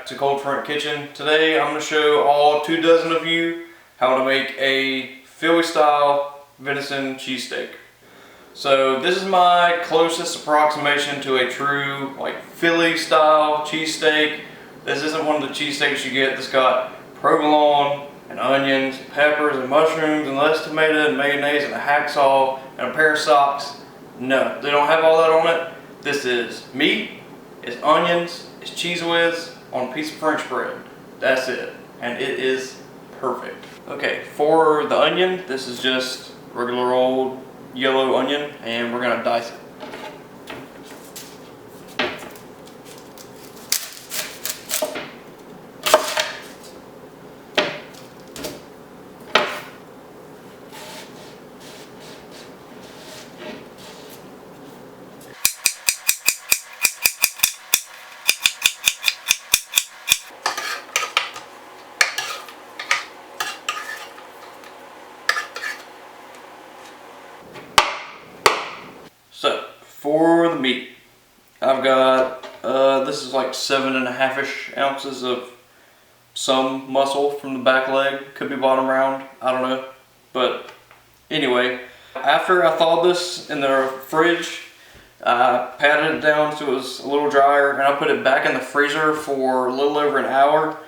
back to Cold Front Kitchen. Today I'm going to show all 24 of you how to make a Philly style venison cheesesteak. So this is my closest approximation to a true Philly style cheesesteak. This isn't one of the cheesesteaks you get that's got provolone and onions, peppers and mushrooms and lettuce, tomato and mayonnaise and a hacksaw and a pair of socks. No, they don't have all that on it. This is meat, it's onions, it's cheese whiz on a piece of French bread. That's it. And it is perfect. Okay, for the onion, this is just regular old yellow onion and we're gonna dice it. So, for the meat, I've got, this is like 7.5-ish ounces of some muscle from the back leg. Could be bottom round, I don't know. But anyway, after I thawed this in the fridge, I patted it down so it was a little drier, and I put it back in the freezer for a little over an hour.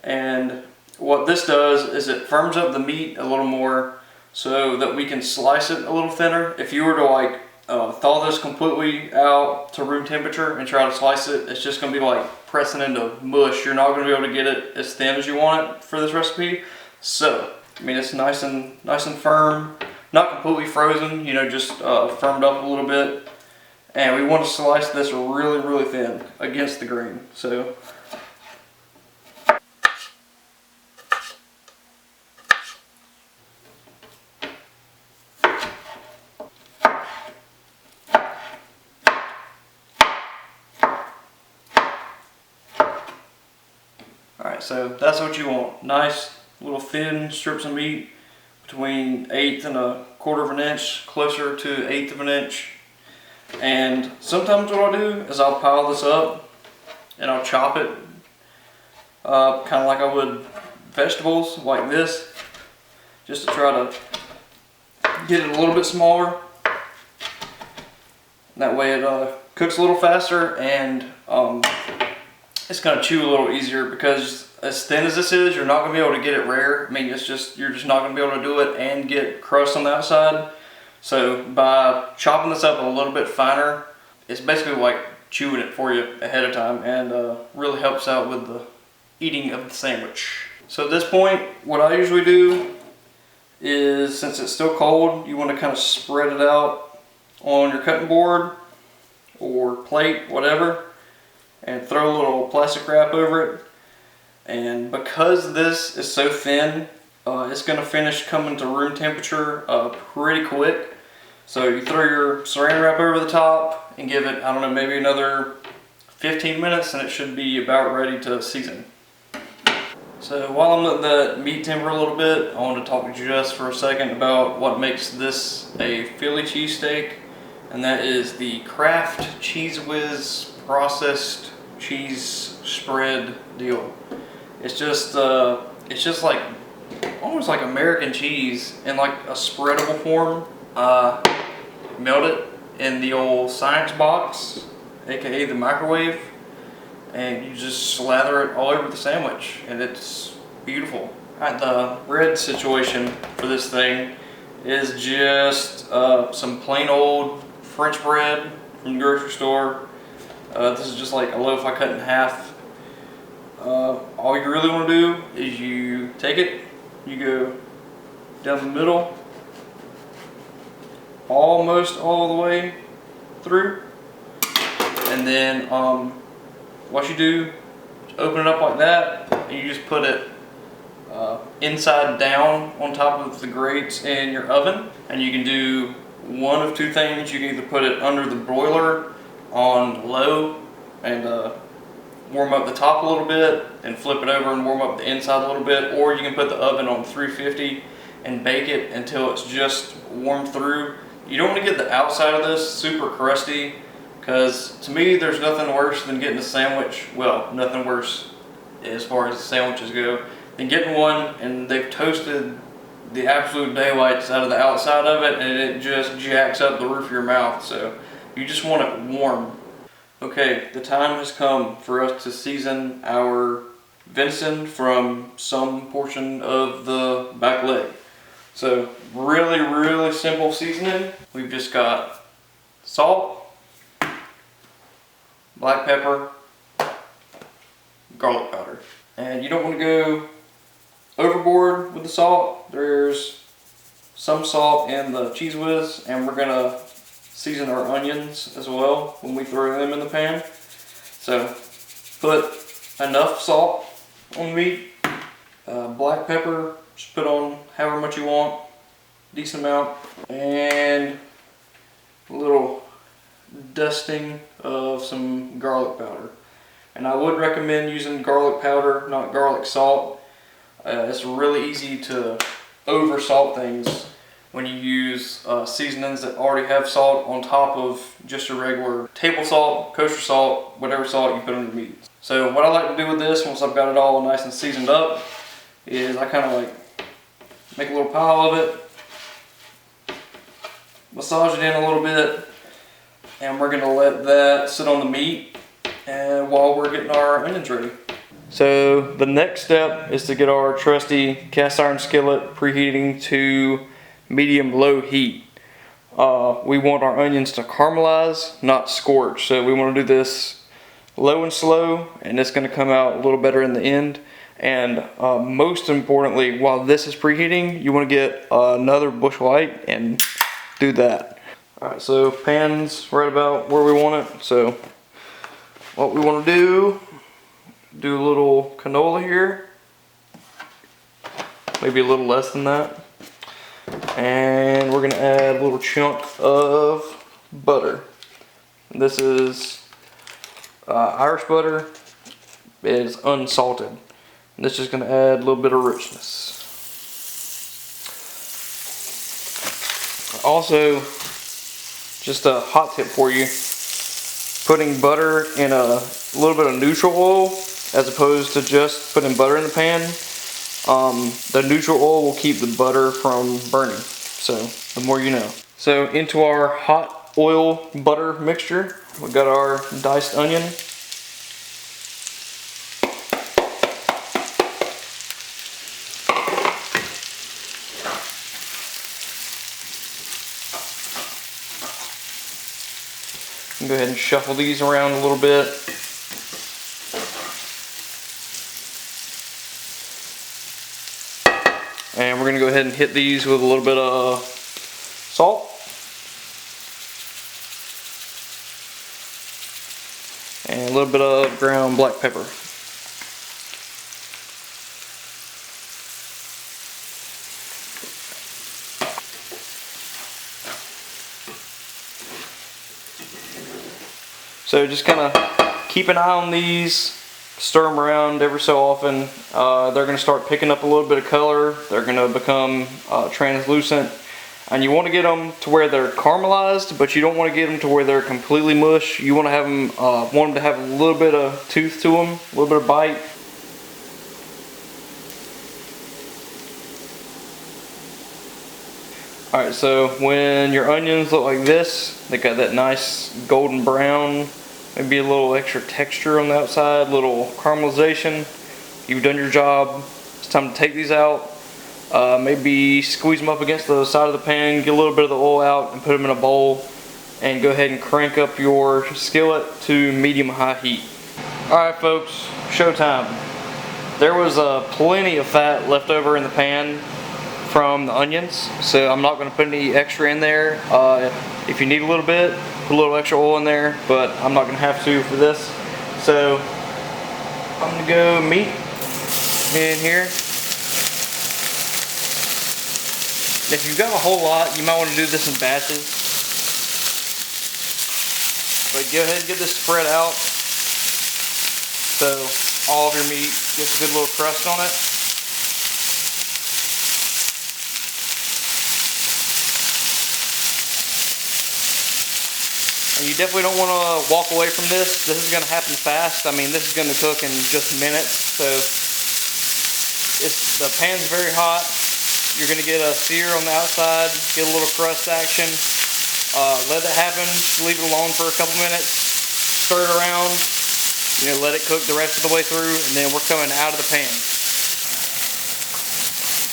And what this does is it firms up the meat a little more so that we can slice it a little thinner. If you were to thaw this completely out to room temperature and try to slice it, it's just going to be like pressing into mush. You're not going to be able to get it as thin as you want it for this recipe. So, I mean, it's nice and firm, not completely frozen, you know, just firmed up a little bit. And we want to slice this really thin against the grain. So. Alright, so that's what you want. Nice little thin strips of meat between 1/8 and 1/4 of an inch, closer to 1/8 of an inch. And sometimes what I'll do is I'll pile this up and I'll chop it kind of like I would vegetables, like this, just to try to get it a little bit smaller. That way it cooks a little faster and it's going to chew a little easier, because as thin as this is, you're not going to be able to get it rare. I mean, you're just not going to be able to do it and get crust on the outside. So by chopping this up a little bit finer, it's basically like chewing it for you ahead of time, and really helps out with the eating of the sandwich. So at this point, what I usually do is, since it's still cold, you want to kind of spread it out on your cutting board or plate, whatever, and throw a little plastic wrap over it. And because this is so thin, it's going to finish coming to room temperature pretty quick. So you throw your saran wrap over the top and give it, I don't know, maybe another 15 minutes and it should be about ready to season. So while I'm letting that meat temper a little bit, I want to talk to you just for a second about what makes this a Philly cheesesteak, and that is the Kraft Cheese Whiz processed cheese spread deal. It's just like almost like American cheese in like a spreadable form. Melt it in the old science box, aka the microwave, and you just slather it all over the sandwich, and it's beautiful. Alright, the bread situation for this thing is just some plain old French bread from the grocery store. This is just like a loaf I cut in half. All you really want to do is you take it, you go down the middle, almost all the way through, and then what you do is open it up like that, and you just put it inside down on top of the grates in your oven. And you can do one of two things. You can either put it under the broiler on low and warm up the top a little bit and flip it over and warm up the inside a little bit, or you can put the oven on 350 and bake it until it's just warmed through. You don't want to get the outside of this super crusty, because to me there's nothing worse than getting a sandwich, well, nothing worse as far as sandwiches go. And getting one and they've toasted the absolute daylights out of the outside of it, and it just jacks up the roof of your mouth. So you just want it warm. Okay, the time has come for us to season our venison from some portion of the back leg. So really simple seasoning. We've just got salt, black pepper, garlic powder. And you don't want to go overboard with the salt. There's some salt in the cheese whiz, and we're gonna season our onions as well when we throw them in the pan. So put enough salt on the meat. Black pepper, just put on however much you want, decent amount, and a little dusting of some garlic powder. And I would recommend using garlic powder, not garlic salt. It's really easy to over salt things when you use seasonings that already have salt on top of just your regular table salt, kosher salt, whatever salt you put on your meat. So what I like to do with this, once I've got it all nice and seasoned up, is I kind of like make a little pile of it, massage it in a little bit, and we're gonna let that sit on the meat while we're getting our onions ready. So the next step is to get our trusty cast iron skillet preheating to medium-low heat. We want our onions to caramelize, not scorch. So we want to do this low and slow, and it's going to come out a little better in the end. And most importantly, while this is preheating, you want to get another bush light and do that. Alright, so pan's right about where we want it. So what we want to do a little canola here, maybe a little less than that. And we're going to add a little chunk of butter. This is Irish butter. It's unsalted. And this is going to add a little bit of richness. Also, just a hot tip for you, putting butter in a little bit of neutral oil as opposed to just putting butter in the pan. The neutral oil will keep the butter from burning. So the more you know. So into our hot oil butter mixture, we've got our diced onion. Go ahead and shuffle these around a little bit. And we're going to go ahead and hit these with a little bit of salt. And a little bit of ground black pepper. So just kind of keep an eye on these. Stir them around ever so often. They're going to start picking up a little bit of color. They're going to become translucent. And you want to get them to where they're caramelized, but you don't want to get them to where they're completely mush. You want to have them, want them to have a little bit of tooth to them, a little bit of bite. Alright, so when your onions look like this, they got that nice golden brown, maybe a little extra texture on the outside, a little caramelization. You've done your job. It's time to take these out. Maybe squeeze them up against the side of the pan, get a little bit of the oil out and put them in a bowl, and go ahead and crank up your skillet to medium-high heat. Alright folks, showtime. There was plenty of fat left over in the pan from the onions, so I'm not going to put any extra in there. If you need a little bit, put a little extra oil in there, but I'm not going to have to for this. So I'm going to go meat in here. If you've got a whole lot, you might want to do this in batches. But go ahead and get this spread out so all of your meat gets a good little crust on it. And you definitely don't want to walk away from this. This is going to happen fast. I mean, this is going to cook in just minutes. So the pan's very hot. You're going to get a sear on the outside, get a little crust action. Let that happen. Just leave it alone for a couple minutes. Stir it around. Let it cook the rest of the way through, and then we're coming out of the pan.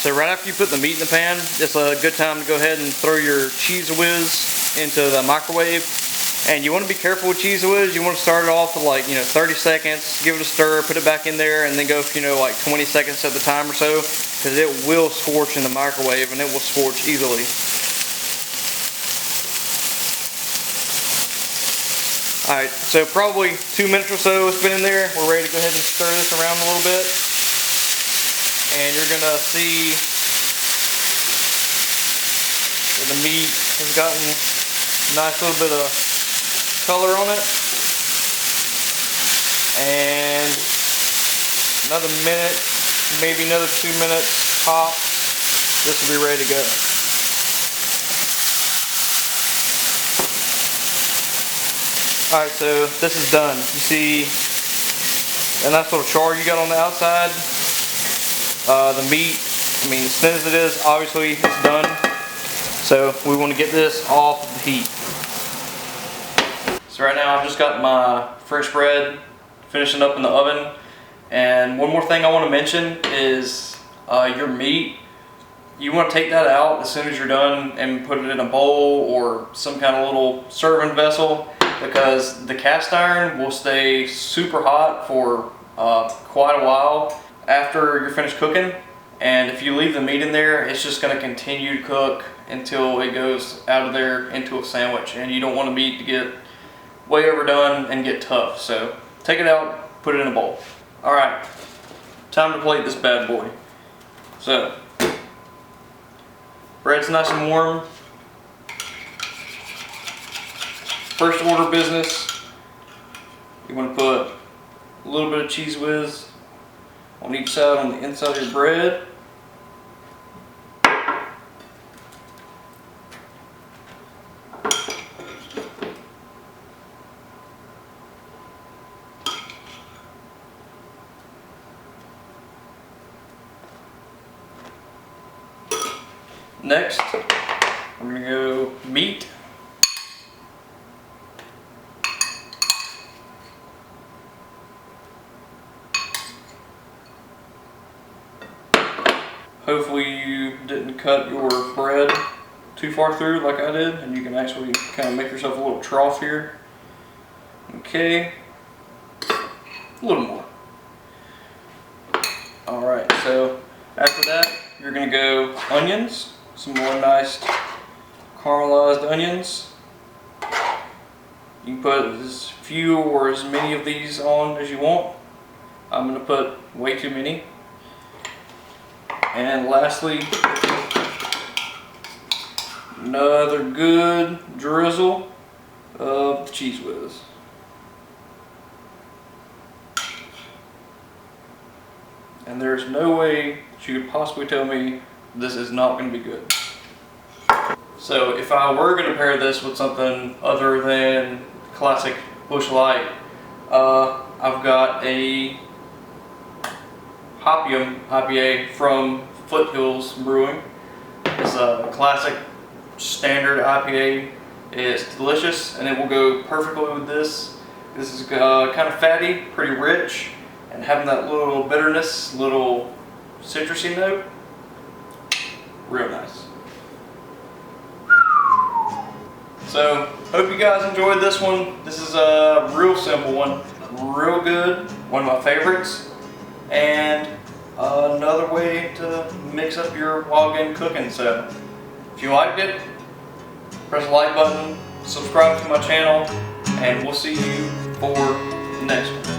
So right after you put the meat in the pan, it's a good time to go ahead and throw your Cheez Whiz into the microwave. And you want to be careful with Cheez Whiz. You want to start it off with like 30 seconds, give it a stir, put it back in there, and then go like 20 seconds at the time or so, because it will scorch in the microwave and it will scorch easily. Alright, so probably 2 minutes or so it's been in there. We're ready to go ahead and stir this around a little bit. And you're going to see that the meat has gotten a nice little bit of color on it. And another minute, maybe another 2 minutes top, this will be ready to go. Alright, so this is done. You see a nice little char you got on the outside. The meat, I mean, as thin as it is, obviously it's done. So we want to get this off of the heat. So right now I've just got my French bread finishing up in the oven. And one more thing I want to mention is your meat. You want to take that out as soon as you're done and put it in a bowl or some kind of little serving vessel, because the cast iron will stay super hot for quite a while after you're finished cooking. And if you leave the meat in there, it's just going to continue to cook until it goes out of there into a sandwich, and you don't want the meat to get way overdone and get tough. So take it out, put it in a bowl. Alright, time to plate this bad boy. So bread's nice and warm. First order of business, you want to put a little bit of Cheez Whiz on each side on the inside of your bread. Next, we're going to go meat. Hopefully you didn't cut your bread too far through like I did, and you can actually kind of make yourself a little trough here. Okay, a little more. Alright, so after that you're going to go onions, some more nice caramelized onions. You can put as few or as many of these on as you want. I'm going to put way too many. And lastly, another good drizzle of the Cheez Whiz. And there's no way that you could possibly tell me this is not going to be good. So if I were going to pair this with something other than classic Busch Light, I've got a Hopium IPA from Foothills Brewing. It's a classic standard IPA. It's delicious and it will go perfectly with this. This is kind of fatty, pretty rich, and having that little bitterness, little citrusy note. Real nice. So, hope you guys enjoyed this one. This is a real simple one, real good, one of my favorites. And another way to mix up your wild game cooking. So if you liked it, press the like button, subscribe to my channel, and we'll see you for the next one.